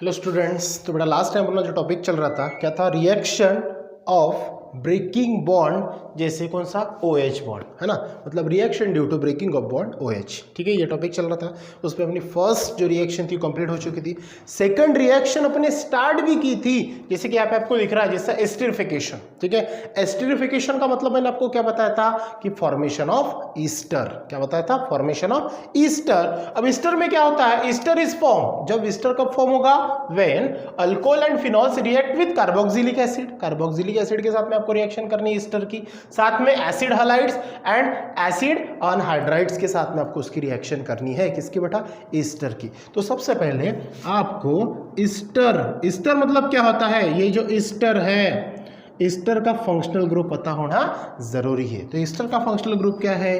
Hello students, तो बेटा last time अपना जो टॉपिक चल रहा था क्या था? रिएक्शन ऑफ ब्रेकिंग बॉन्ड, जैसे कौन सा OH बॉन्ड है ना, मतलब reaction due to breaking of bond OH। ठीक है, ये टॉपिक चल रहा था। उस पर अपनी फर्स्ट जो रिएक्शन थी कंप्लीट हो चुकी थी। सेकंड रिएक्शन अपने स्टार्ट भी की थी, जैसे कि यहाँ पे आपको दिख रहा है, जैसा एस्टरिफिकेशन। ठीक है, एस्टरिफिकेशन का मतलब मैंने आपको क्या बताया था कि फॉर्मेशन ऑफ ईस्टर। क्या बताया था? Formation of Easter. अब ईस्टर में क्या होता है? ईस्टर इज फॉर्म, जब ईस्टर कब फॉर्म होगा? When alcohol and phenols react with carboxylic acid. Carboxylic acid के साथ में आपको रिएक्शन करनी है ईस्टर की, साथ में एसिड हैलाइड्स एंड एसिड अनहाइड्राइड्स के साथ में आपको उसकी रिएक्शन करनी है। किसकी बेटा? ईस्टर की। तो सबसे पहले आपको ईस्टर, ईस्टर मतलब क्या होता है? ये जो ईस्टर है, ईस्टर का फंक्शनल ग्रुप पता होना जरूरी है। तो ईस्टर का फंक्शनल ग्रुप क्या है?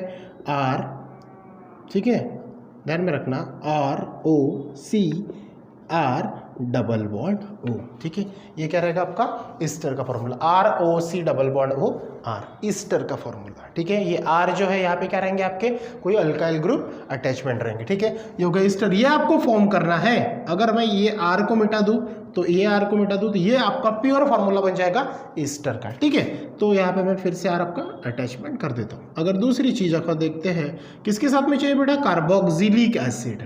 R। ठीक है, ध्यान में रखना, ROCR डबल बॉन्ड O। ठीक है, ये क्या रहेगा आपका ईस्टर का formula, ROC double bond O R, Easter का फॉर्मूला। ठीक है, ये R जो है यहाँ पे क्या रहेंगे आपके? कोई अल्काइल ग्रुप अटैचमेंट रहेंगे। ठीक है, ये होगा ईस्टर। ये आपको फॉर्म करना है। अगर मैं ये R को मिटा दूं तो ये R को मिटा दूं तो ये आपका प्योर फॉर्मूला बन जाएगा ईस्टर का। ठीक है, तो यहाँ पे मैं फिर से R आपका अटैचमेंट कर देता हूँ। अगर दूसरी चीज आपका देखते हैं, किसके साथ में चाहिए बेटा? Carboxylic acid.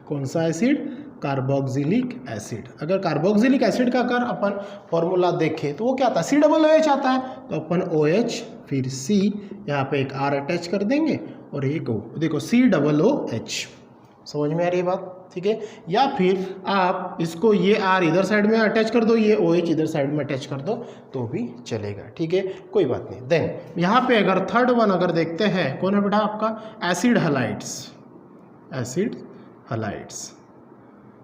कौन सा एसिड? Carboxylic acid. अगर कार्बोक्सिलिक एसिड का अगर अपन फॉर्मूला देखें तो वो क्या आता है? COOH आता है। तो अपन OH फिर C, यहाँ पे एक R अटैच कर देंगे और एक O। देखो COOH। समझ में आ रही है बात? ठीक है, या फिर आप इसको ये R इधर साइड में अटैच कर दो, ये OH इधर साइड में अटैच कर दो तो भी चलेगा। ठीक है, कोई बात नहीं। देन यहाँ पे अगर थर्ड वन अगर देखते हैं, कौन है बेटा आपका? Acid halides. Acid halides.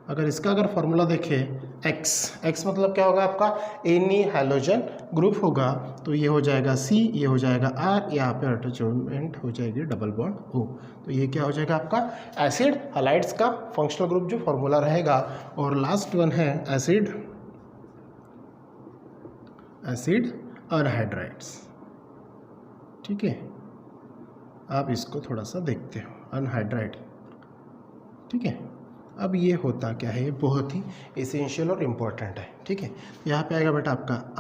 अगर इसका अगर फॉर्मूला देखें, X मतलब क्या होगा आपका? एनी हैलोजन ग्रुप होगा, तो ये हो जाएगा C, ये हो जाएगा R, यहाँ पे अटैचमेंट हो जाएगी डबल बॉन्ड O। तो ये क्या हो जाएगा आपका? एसिड हैलाइड्स का फंक्शनल ग्रुप जो फॉर्मूला रहेगा। और लास्ट वन है एसिड अनहाइड्राइड्स। ठीक है, आप इसको थोड़ा सा देखते हो, अनहाइड्राइड। ठीक है, अब ये होता क्या है? ये बहुत ही एसेंशियल और इम्पोर्टेंट है। ठीक है, यहाँ पे आएगा बेटा आपका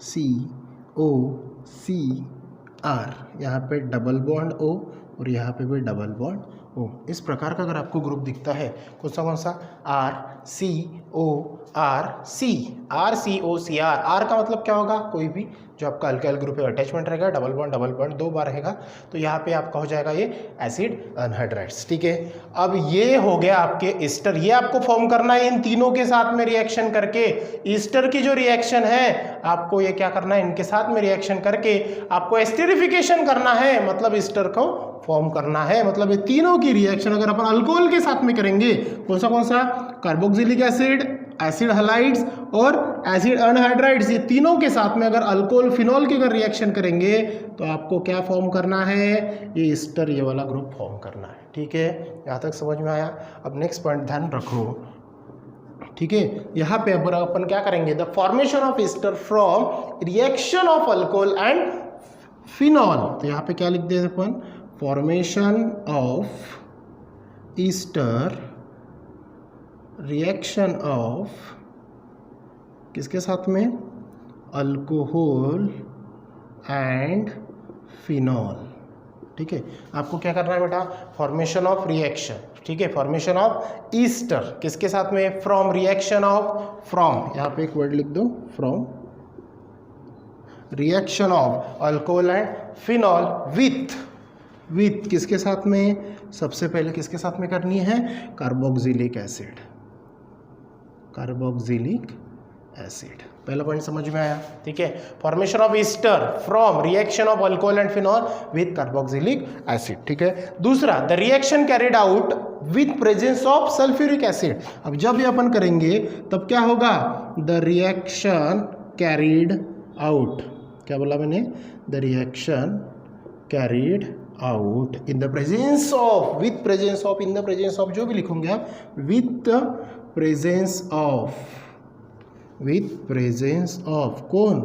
RCOCR, यहाँ पे डबल बॉन्ड O और यहाँ पे भी डबल बॉन्ड O। इस प्रकार का अगर आपको ग्रुप दिखता है, कौन सा? RCOCR R का मतलब क्या होगा? कोई भी जो आपका अल्काइल ग्रुप है अटैचमेंट रहेगा, डबल बॉन्ड 2 बार रहेगा, तो यहाँ पे आपका हो जाएगा ये एसिड अनहाइड्राइड्स। ठीक है, अब ये हो गया आपके ईस्टर। ये आपको फॉर्म करना है इन तीनों के साथ में रिएक्शन करके। ईस्टर की जो रिएक्शन है आपको ये क्या करना है? इनके साथ में रिएक्शन करके आपको एस्टरिफिकेशन करना है, मतलब ईस्टर को फॉर्म करना है। मतलब ये तीनों की रिएक्शन अगर अपन अल्कोहल के साथ में करेंगे, कौन सा? कार्बोक्सिलिक एसिड, एसिड हैलाइड्स और एसिड अनहाइड्राइड्स, ये तीनों के साथ में अगर अल्कोहल फिनॉल की अगर रिएक्शन करेंगे तो आपको क्या फॉर्म करना है? ये ईस्टर, ये वाला ग्रुप फॉर्म करना है। ठीक है, यहाँ तक समझ में आया? अब नेक्स्ट पॉइंट ध्यान रखो। ठीक है, यहाँ पे अब अपन क्या करेंगे? The formation of ester from reaction of alcohol and phenol. तो यहाँ पे क्या लिख दे अपन? Formation of ester, reaction of किसके साथ में? Alcohol and phenol. ठीक है, आपको क्या करना है बेटा? Formation of reaction. ठीक है, फॉर्मेशन ऑफ ईस्टर किसके साथ में? फ्रॉम रिएक्शन ऑफ, फ्रॉम, यहाँ पे एक वर्ड लिख दो, from reaction of alcohol and phenol with किसके साथ में? सबसे पहले किसके साथ में करनी है? Carboxylic acid. कार्बोक्सिलिक एसिड, पहला पॉइंट समझ में आया? ठीक है, formation of ester from reaction of alcohol and phenol with carboxylic acid. ठीक है, दूसरा, the reaction carried out with presence of sulphuric acid. अब जब ये अपन करेंगे तब क्या होगा? द रिएक्शन कैरिड आउट, क्या बोला मैंने? The reaction carried out in the presence of, with presence of, in the presence of, जो भी लिखोगे आप, विथ प्रेजेंस ऑफ कौन?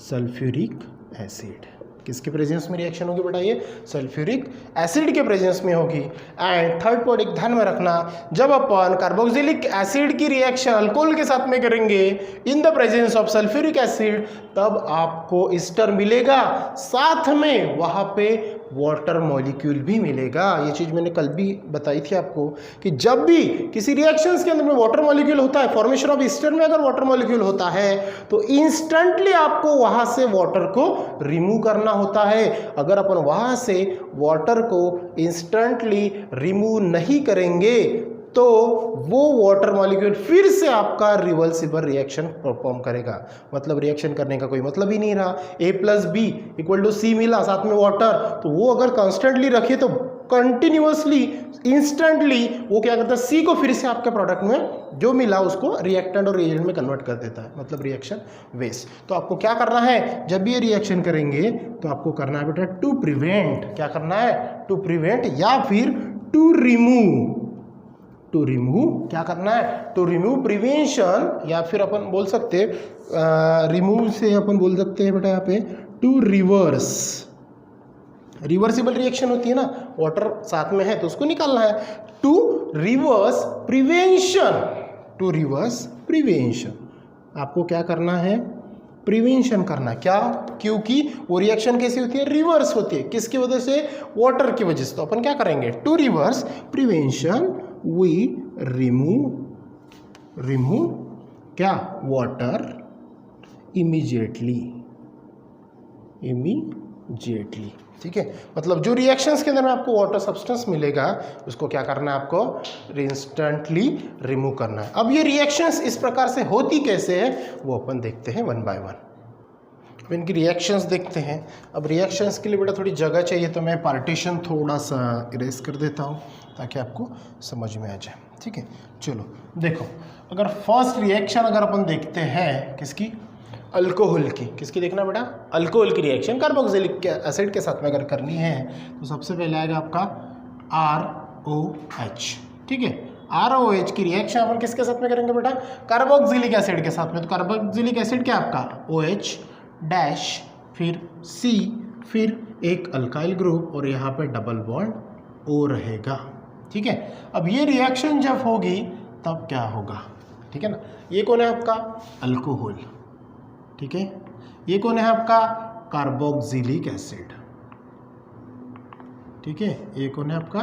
Sulphuric acid. किसके प्रेजेंस में रिएक्शन होगी बेटा, ये सल्फ्यूरिक एसिड के प्रेजेंस में होगी। एंड थर्ड पॉइंट ध्यान में रखना, जब अपन कार्बोक्सिलिक एसिड की रिएक्शन अल्कोहल के साथ में करेंगे in the presence of sulphuric acid, तब आपको ईस्टर मिलेगा, साथ में वहां पे वाटर मॉलिक्यूल भी मिलेगा। ये चीज मैंने कल भी बताई थी आपको कि जब भी किसी रिएक्शंस के अंदर में वाटर मॉलिक्यूल होता है, फॉर्मेशन ऑफ ईस्टर में अगर वाटर मॉलिक्यूल होता है तो इंस्टेंटली आपको वहां से वाटर को रिमूव करना होता है। अगर अपन वहां से वाटर को इंस्टेंटली रिमूव नहीं करेंगे तो वो वाटर मॉलिक्यूल फिर से आपका रिवर्सिबल रिएक्शन परफॉर्म करेगा। मतलब रिएक्शन करने का कोई मतलब ही नहीं रहा। A+B=C मिला, साथ में वाटर, तो वो अगर कॉन्स्टेंटली रखे तो कंटिन्यूअसली इंस्टेंटली वो क्या करता है, C को फिर से आपके प्रोडक्ट में जो मिला उसको रिएक्टेंट और रिएजेंट में कन्वर्ट कर देता है, मतलब रिएक्शन वेस्ट। तो आपको क्या करना है, जब भी ये रिएक्शन करेंगे तो आपको करना है बेटा टू प्रिवेंट, क्या करना है, टू प्रिवेंट या फिर टू रिमूव। टू रिमूव क्या करना है, टू रिमूव प्रिवेंशन, या फिर अपन बोल सकते रिमूव से अपन बोल सकते हैं बेटा यहाँ पे टू रिवर्स। रिवर्सिबल रिएक्शन होती है ना, वाटर साथ में है तो उसको निकालना है। To reverse prevention, to reverse prevention, आपको क्या करना है, प्रिवेंशन करना है। क्या, क्योंकि वो रिएक्शन कैसी होती है, रिवर्स होती है, किसकी वजह से, वाटर की वजह से। तो अपन क्या करेंगे, to reverse prevention we remove क्या, वाटर इमीडिएटली, ठीक है। मतलब जो रिएक्शंस के अंदर में आपको वाटर सब्सटेंस मिलेगा उसको क्या करना है, आपको इंस्टेंटली रिमूव करना है। अब ये रिएक्शंस इस प्रकार से होती कैसे है वो अपन देखते हैं वन बाय वन। अब इनकी रिएक्शंस देखते हैं। अब रिएक्शंस के लिए बेटा थोड़ी जगह चाहिए तो मैं पार्टीशन थोड़ा सा इरेज कर देता हूँ ताकि आपको समझ में आ जाए, ठीक है। चलो देखो, अगर फर्स्ट रिएक्शन अगर अपन देखते हैं किसकी, अल्कोहल की, किसकी देखना बेटा, अल्कोहल की रिएक्शन कार्बोक्सिलिक एसिड के साथ में अगर करनी है तो सबसे पहले आएगा आपका ROH, ठीक है। ROH की रिएक्शन अपन किसके साथ में करेंगे बेटा, कार्बोक्सिलिक एसिड के साथ में। तो कार्बोक्सिलिक एसिड क्या आपका OH डैश, फिर C, फिर एक अल्काइल ग्रुप और यहाँ पे डबल बॉन्ड O रहेगा, ठीक है। अब ये रिएक्शन जब होगी तब क्या होगा, ठीक है ना। ये कौन है आपका, अल्कोहल, ठीक है। ये कौन है आपका, कार्बोक्सिलिक एसिड, ठीक है। ये कौन है आपका,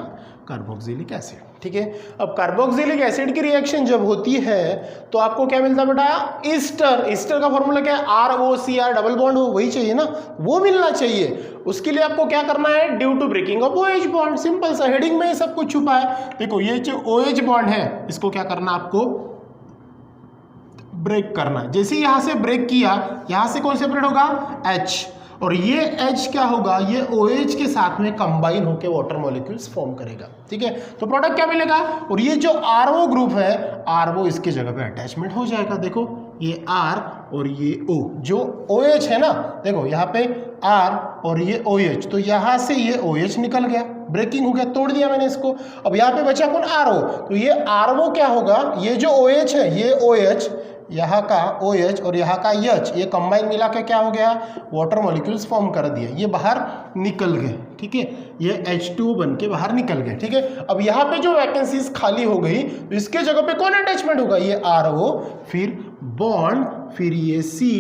कार्बोक्सिलिक एसिड, ठीक है। अब कार्बोक्सिलिक एसिड की रिएक्शन जब होती है तो आपको क्या मिलता है बेटा, ईस्टर। ईस्टर का फॉर्मूला क्या है, ROCR, डबल बॉन्ड हो, वही चाहिए ना, वो मिलना चाहिए। उसके लिए आपको क्या करना है, due to breaking of OH bond, simple सा, हेडिंग में ही सब कुछ छुपा है। देखो ये जो OH बॉन्ड है इसको क्या करना, आपको ब्रेक करना। जैसे यहां से ब्रेक किया, यहां से कौन सेपरेट होगा, H, और ये H क्या होगा, ये OH के साथ में कंबाइन होकर वाटर मॉलिक्यूल्स फॉर्म करेगा, ठीक है। तो प्रोडक्ट क्या मिलेगा, और ये जो RO ग्रुप है, RO इसके जगह पे अटैचमेंट हो जाएगा। देखो ये R और ये O, जो OH है ना, देखो यहाँ पे R और ये OH, तो यहाँ से ये OH निकल गया, ब्रेकिंग हो गया, तोड़ दिया मैंने इसको। अब यहाँ पे बचा कौन, RO, तो ये RO क्या होगा, ये जो OH है, ये OH, यहाँ का OH और यहाँ का H, ये कंबाइन मिला के क्या हो गया, वाटर मॉलिक्यूल्स फॉर्म कर दिया, ये बाहर निकल गए, ठीक है। ये H2 बन के बाहर निकल गए, ठीक है। अब यहाँ पे जो वैकेंसीज खाली हो गई तो इसके जगह पे कौन अटैचमेंट होगा, ये RO, फिर बॉन्ड, फिर ये C,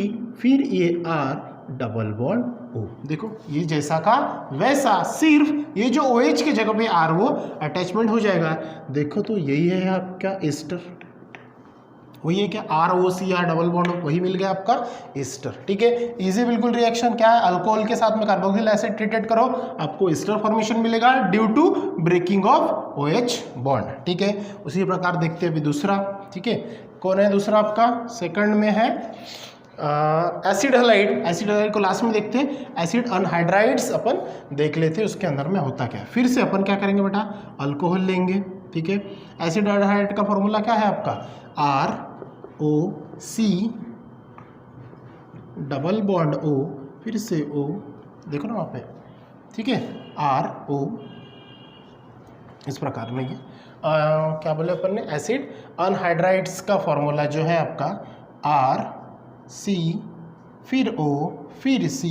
फिर ये R, डबल बॉन्ड O। देखो ये जैसा का वैसा, सिर्फ ये जो OH की जगह पे RO अटैचमेंट हो जाएगा। देखो तो यही है आपका ईस्टर, वही है क्या, ROCR, डबल बॉन्ड, वही मिल गया आपका ईस्टर, ठीक है। इजी बिल्कुल रिएक्शन क्या है, अल्कोहल के साथ में कार्बोक्सिलिक एसिड ट्रीटेड करो, आपको ईस्टर फॉर्मेशन मिलेगा due to breaking of OH bond, ठीक है। उसी प्रकार देखते हैं अभी दूसरा, ठीक है। कौन है दूसरा आपका, सेकंड में है एसिड हैलाइड। एसिड हैलाइड को लास्ट में देखते हैं। एसिड अनहाइड्राइड्स अपन देख लेते हैं उसके अंदर में होता क्या है। फिर से अपन क्या करेंगे बेटा, अल्कोहल लेंगे, ठीक है। एसिड हैलाइड का फॉर्मूला क्या है आपका, ROC, डबल बॉन्ड O, फिर से O, देखो ना वहाँ पे, ठीक है, RO, इस प्रकार में ये क्या बोले अपन ने, एसिड अनहाइड्राइड्स का फॉर्मूला जो है आपका RC, फिर O, फिर C,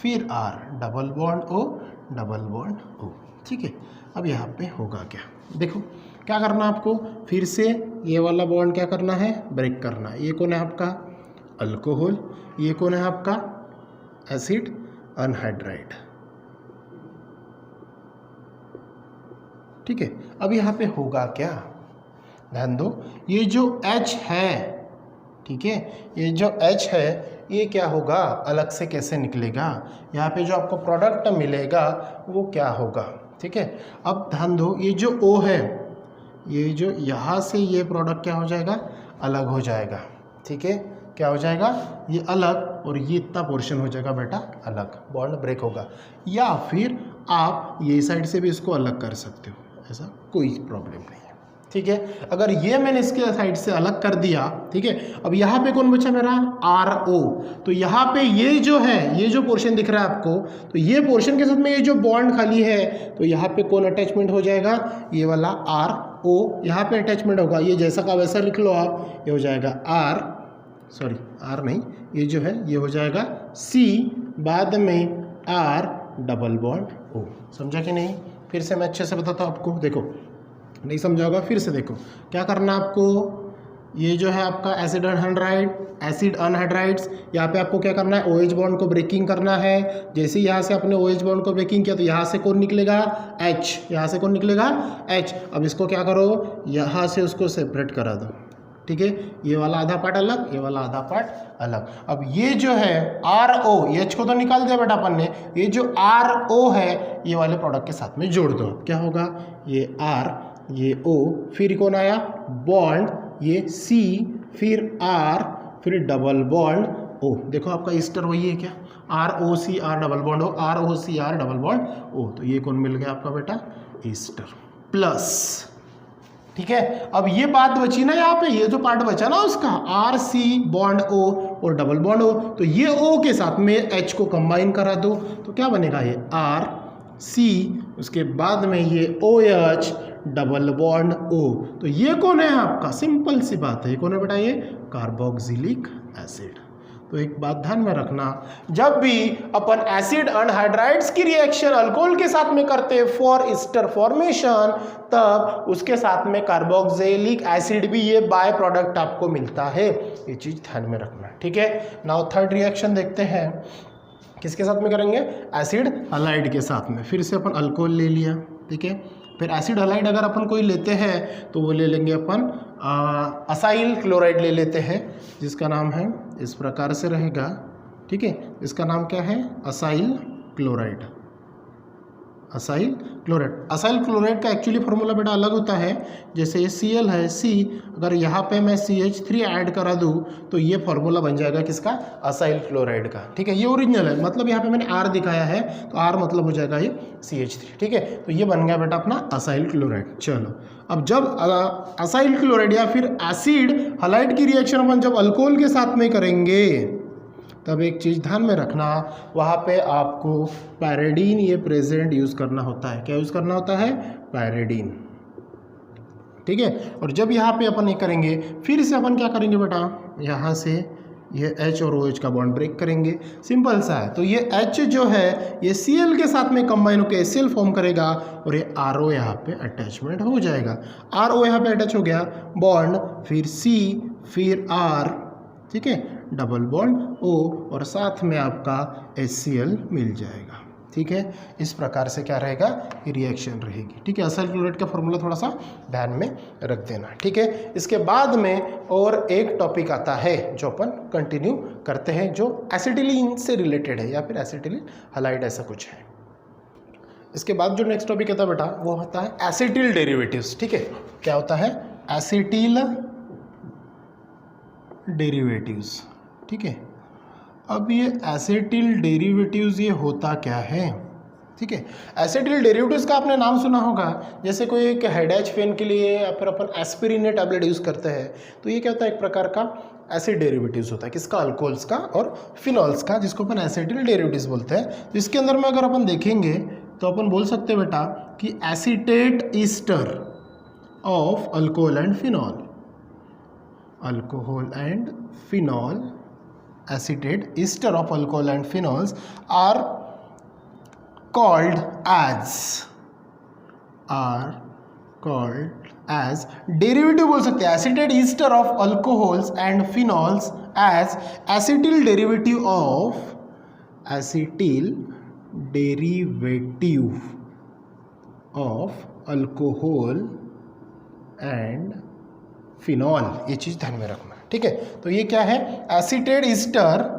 फिर R, double bond O, double bond O। ठीक है, अब यहाँ पे होगा क्या, देखो क्या करना आपको, फिर से ये वाला बॉन्ड क्या करना है, ब्रेक करना है। ये कौन है आपका अल्कोहल, ये कौन है आपका एसिड अनहाइड्राइड। ठीक है, अब यहाँ पे होगा क्या, ध्यान दो, ये जो H है, ठीक है, ये जो H है ये क्या होगा, अलग से कैसे निकलेगा, यहाँ पे जो आपको प्रोडक्ट मिलेगा वो क्या होगा। ठीक है, अब ध्यान दो, ये जो O है, ये जो यहाँ से ये प्रोडक्ट क्या हो जाएगा, अलग हो जाएगा। ठीक है, क्या हो जाएगा, ये अलग, और ये इतना पोर्शन हो जाएगा बेटा अलग, बॉन्ड ब्रेक होगा। या फिर आप ये साइड से भी इसको अलग कर सकते हो, ऐसा कोई प्रॉब्लम नहीं है। ठीक है, अगर ये मैंने इसके साइड से अलग कर दिया, ठीक है, अब यहाँ पे कौन बचा मेरा RO, तो यहाँ पे ये जो है, ये जो पोर्शन दिख रहा है आपको, तो ये पोर्शन के साथ में ये जो बॉन्ड खाली है, तो यहाँ पे कौन अटैचमेंट हो जाएगा, ये वाला RO यहाँ पे अटैचमेंट होगा। ये जैसा का वैसा लिख लो आप, ये हो जाएगा R नहीं, ये जो है ये हो जाएगा C, बाद में R डबल बॉन्ड O। समझा कि नहीं, फिर से मैं अच्छे से बताता हूँ आपको, देखो नहीं समझा होगा फिर से देखो, क्या करना आपको, ये जो है आपका एसिड अनहाइड्राइड्स, यहाँ पे आपको क्या करना है, OH बॉन्ड को ब्रेकिंग करना है। जैसे यहाँ से आपने OH बॉन्ड को ब्रेकिंग किया तो यहाँ से कौन निकलेगा H, यहाँ से कौन निकलेगा H। अब इसको क्या करो, यहाँ से उसको सेपरेट करा दो। ठीक है, ये वाला आधा पार्ट अलग, ये वाला आधा पार्ट अलग। अब ये जो है RO, H को तो निकाल दिया बेटा अपन ने, ये जो RO है ये वाले प्रोडक्ट के साथ में जोड़ दो। क्या होगा, ये R, ये O, फिर कौन आया बॉन्ड, ये C, फिर R, फिर डबल बॉन्ड O। देखो आपका ईस्टर वही है क्या, ROCR double bond O, ROCR double bond O। तो ये कौन मिल गया आपका बेटा, ईस्टर प्लस। ठीक है, अब ये बात बची ना, यहाँ पे ये जो पार्ट बचा ना उसका RC बॉन्ड O और डबल बॉन्ड O, तो ये O के साथ में H को कंबाइन करा दो, तो क्या बनेगा, ये RC, उसके बाद में ये OH डबल बॉन्ड O। तो ये कौन है आपका, सिंपल सी बात है, ये कौन है बेटा, ये कार्बोक्सिलिक एसिड। तो एक बात ध्यान में रखना, जब भी अपन एसिड अनहाइड्राइड्स की रिएक्शन अल्कोहल के साथ में करते हैं फॉर ईस्टर फॉर्मेशन, तब उसके साथ में कार्बोक्सिलिक एसिड भी ये बाय प्रोडक्ट आपको मिलता है, ये चीज ध्यान में रखना। ठीक है, नाउ थर्ड रिएक्शन देखते हैं, किसके साथ में करेंगे, एसिड हलाइड के साथ में। फिर से अपन अल्कोहल ले लिया, ठीक है, फिर एसिड हलाइड अगर अपन कोई लेते हैं तो वो ले लेंगे अपन असाइल क्लोराइड ले लेते हैं, जिसका नाम है इस प्रकार से रहेगा। ठीक है, इसका नाम क्या है, असाइल क्लोराइड। असाइल क्लोराइड का एक्चुअली फार्मूला बेटा अलग होता है। जैसे ये Cl है, C, अगर यहाँ पे मैं CH3 ऐड करा दूँ तो ये फार्मूला बन जाएगा किसका, असाइल क्लोराइड का। ठीक है, ये ओरिजिनल है, मतलब यहाँ पे मैंने R दिखाया है तो R मतलब हो जाएगा ये CH3। ठीक है, तो ये बन गया बेटा अपना असाइल क्लोराइड। चलो, अब जब असाइल क्लोराइड या फिर एसिड हलाइड की रिएक्शन अपन जब अल्कोहल के साथ में करेंगे, तब एक चीज़ ध्यान में रखना, वहाँ पे आपको पैरेडीन ये प्रेजेंट यूज़ करना होता है। क्या यूज़ करना होता है, पैरेडीन। ठीक है, और जब यहाँ पे अपन ये करेंगे, फिर से अपन क्या करेंगे बेटा, यहाँ से ये H और OH का बॉन्ड ब्रेक करेंगे, सिंपल सा है। तो ये H जो है ये Cl के साथ में कंबाइन होकर HCl फॉर्म करेगा और ये RO यहाँ पे अटैचमेंट हो जाएगा। RO यहाँ पे अटैच हो गया, बॉन्ड, फिर C, फिर R, ठीक है, डबल बॉन्ड O, और साथ में आपका HCl मिल जाएगा। ठीक है, इस प्रकार से क्या रहेगा, ये रिएक्शन रहेगी। ठीक है, असाइल क्लोराइड का फॉर्मूला थोड़ा सा ध्यान में रख देना। ठीक है, इसके बाद में और एक टॉपिक आता है जो अपन कंटिन्यू करते हैं, जो एसिटिलीन से रिलेटेड है या फिर एसिटिलीन हलाइड ऐसा कुछ है। इसके बाद जो नेक्स्ट टॉपिक आता है बेटा वो होता है एसिटिल डेरिवेटिव्स। ठीक है, क्या होता है, एसिटिल डेरिवेटिव्स। ठीक है, अब ये एसिटिल डेरिवेटिव्स ये होता क्या है। ठीक है, एसिटिल डेरिवेटिव्स का आपने नाम सुना होगा, जैसे कोई एक हेडेज पेन के लिए या फिर अपन एस्पिरिन टैबलेट यूज़ करते हैं, तो ये क्या होता है, एक प्रकार का एसिड डेरिवेटिव्स होता है। किसका, अल्कोहल्स का और फिनॉल्स का, जिसको अपन एसिटिल डेरिवेटिव्स बोलते हैं। तो इसके अंदर में अगर अपन देखेंगे तो अपन बोल सकते हैं बेटा कि acetate ester of alcohol and phenol, alcohol and phenol acetate ester of alcohol and phenols are called as derivative बोल सकते हैं acetate ester of alcohols and phenols as acetyl derivative of alcohol and phenol. ये चीज़ ध्यान में रखना, ठीक है। तो ये क्या है, acetate ester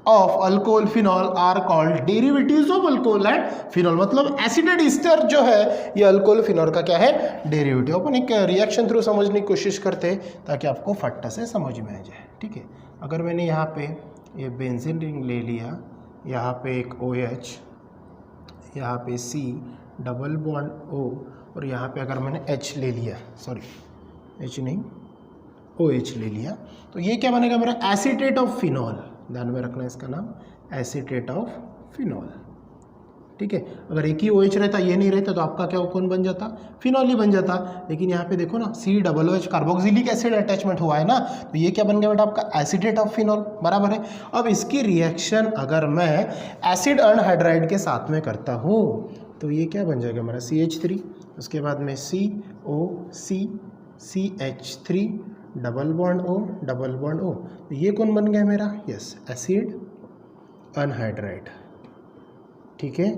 of alcohol phenol are called derivatives of alcohol and phenol. मतलब एसिटेट ईस्टर जो है ये अल्कोहल फिनॉल का क्या है, डेरिवेटिव। अपन एक रिएक्शन थ्रू समझने की कोशिश करते हैं ताकि आपको फट्टा से समझ में आ जाए, ठीक है। अगर मैंने यहाँ पे ये बेंजीन रिंग ले लिया, यहाँ पे एक OH, यहाँ पे C डबल बॉन्ड O, और यहाँ पे अगर मैंने H ले लिया, सॉरी H नहीं OH ले लिया, तो ये क्या बनेगा मेरा एसिटेट ऑफ फिनॉल। ध्यान में रखना इसका नाम एसिटेट ऑफ फिनॉल, ठीक है। अगर एक ही OH रहता, ये नहीं रहता, तो आपका क्या कौन बन जाता, फिनॉल ही बन जाता। लेकिन यहाँ पे देखो ना COOH कार्बोक्सिलिक एसिड अटैचमेंट हुआ है ना, तो ये क्या बन गया बेटा आपका एसिटेट ऑफ फिनॉल, बराबर है। अब इसकी रिएक्शन अगर मैं एसिड अनहाइड्राइड के साथ में करता हूँ तो ये क्या बन जाएगा मेरा CH3, उसके बाद में COC CH3 double bond O, तो ये कौन बन गया मेरा, यस एसिड अनहाइड्राइड, ठीक है,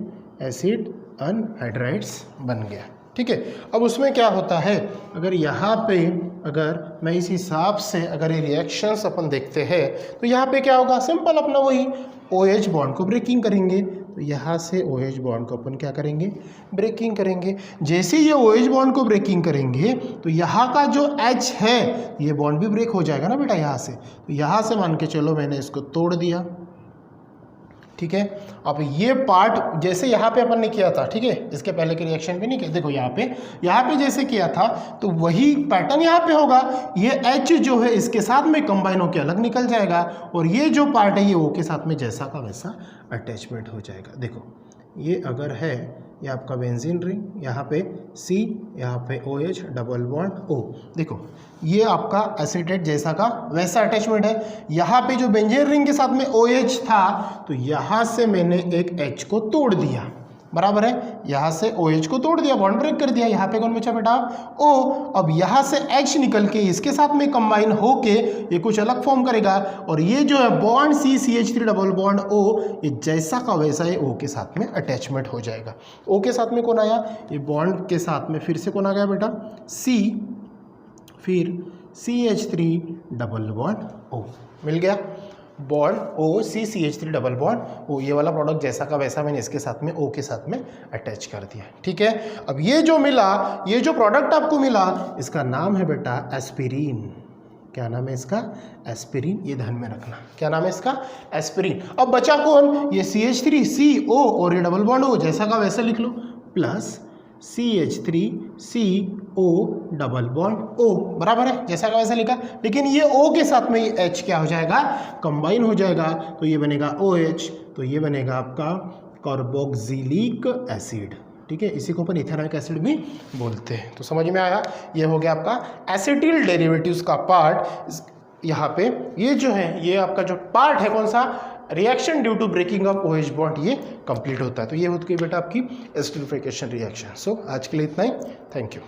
एसिड अनहाइड्राइड्स बन गया, ठीक है। अब उसमें क्या होता है, अगर यहाँ पे अगर मैं इस हिसाब से अगर ये रिएक्शंस अपन देखते हैं तो यहाँ पे क्या होगा, सिंपल अपना वही OH बॉन्ड को ब्रेकिंग करेंगे, तो यहाँ से OH बॉन्ड को अपन क्या करेंगे, ब्रेकिंग करेंगे। जैसे ये OH बॉन्ड को ब्रेकिंग करेंगे तो यहाँ का जो H है ये बॉन्ड भी ब्रेक हो जाएगा ना बेटा यहाँ से, तो यहाँ से मान के चलो मैंने इसको तोड़ दिया, ठीक है। अब ये पार्ट जैसे यहाँ पे अपन ने किया था, ठीक है, इसके पहले के रिएक्शन पे नहीं किया, देखो यहाँ पे जैसे किया था तो वही पैटर्न यहाँ पे होगा। ये H जो है इसके साथ में कंबाइन होकर अलग निकल जाएगा, और ये जो पार्ट है ये O के साथ में जैसा का वैसा अटैचमेंट हो जाएगा। देखो ये अगर है ये आपका बेंजीन रिंग, यहाँ पे C, यहाँ पे OH डबल बॉन्ड O, देखो ये आपका एसिटेट जैसा का वैसा अटैचमेंट है। यहाँ पे जो बेंजीन रिंग के साथ में OH था तो यहाँ से मैंने एक H को तोड़ दिया, बराबर है, यहाँ से OH को तोड़ दिया, बॉन्ड ब्रेक कर दिया। यहाँ पे कौन बचा बेटा O। अब यहाँ से H निकल के इसके साथ में कंबाइन होके ये कुछ अलग फॉर्म करेगा, और ये जो है bond CH3 double bond O ये जैसा का वैसा ये O के साथ में अटैचमेंट हो जाएगा। O के साथ में कौन आया, ये बॉन्ड के साथ में फिर से कौन आ गया बेटा C, फिर CH3 डबल बॉन्ड O मिल गया, bond OC CH3 double bond O, ये वाला प्रोडक्ट जैसा का वैसा मैंने इसके साथ में O के साथ में अटैच कर दिया, ठीक है। अब ये जो मिला, ये जो प्रोडक्ट आपको मिला इसका नाम है बेटा एस्पिरिन। क्या नाम है इसका, एस्पिरिन, ये ध्यान में रखना, क्या नाम है इसका, एस्पिरिन। अब बचा कौन, ये CH3 CO और ये डबल बॉन्ड O जैसा का वैसा लिख लो, plus CH3 CO double bond O, बराबर है, जैसा का वैसा लिखा। लेकिन ये O के साथ में ये H क्या हो जाएगा, कंबाइन हो जाएगा, तो ये बनेगा OH, तो ये बनेगा आपका कार्बोक्सिलिक एसिड, ठीक है। इसी को अपन इथेनॉइक एसिड भी बोलते हैं। तो समझ में आया, ये हो गया आपका एसिटिल डेरिवेटिव्स का पार्ट। यहाँ पे ये जो है ये आपका जो पार्ट है कौन सा, reaction due to breaking of OH bond, ये कंप्लीट होता है। तो ये होती है बेटा आपकी एस्टरिफिकेशन रिएक्शन। सो आज के लिए इतना ही, थैंक यू।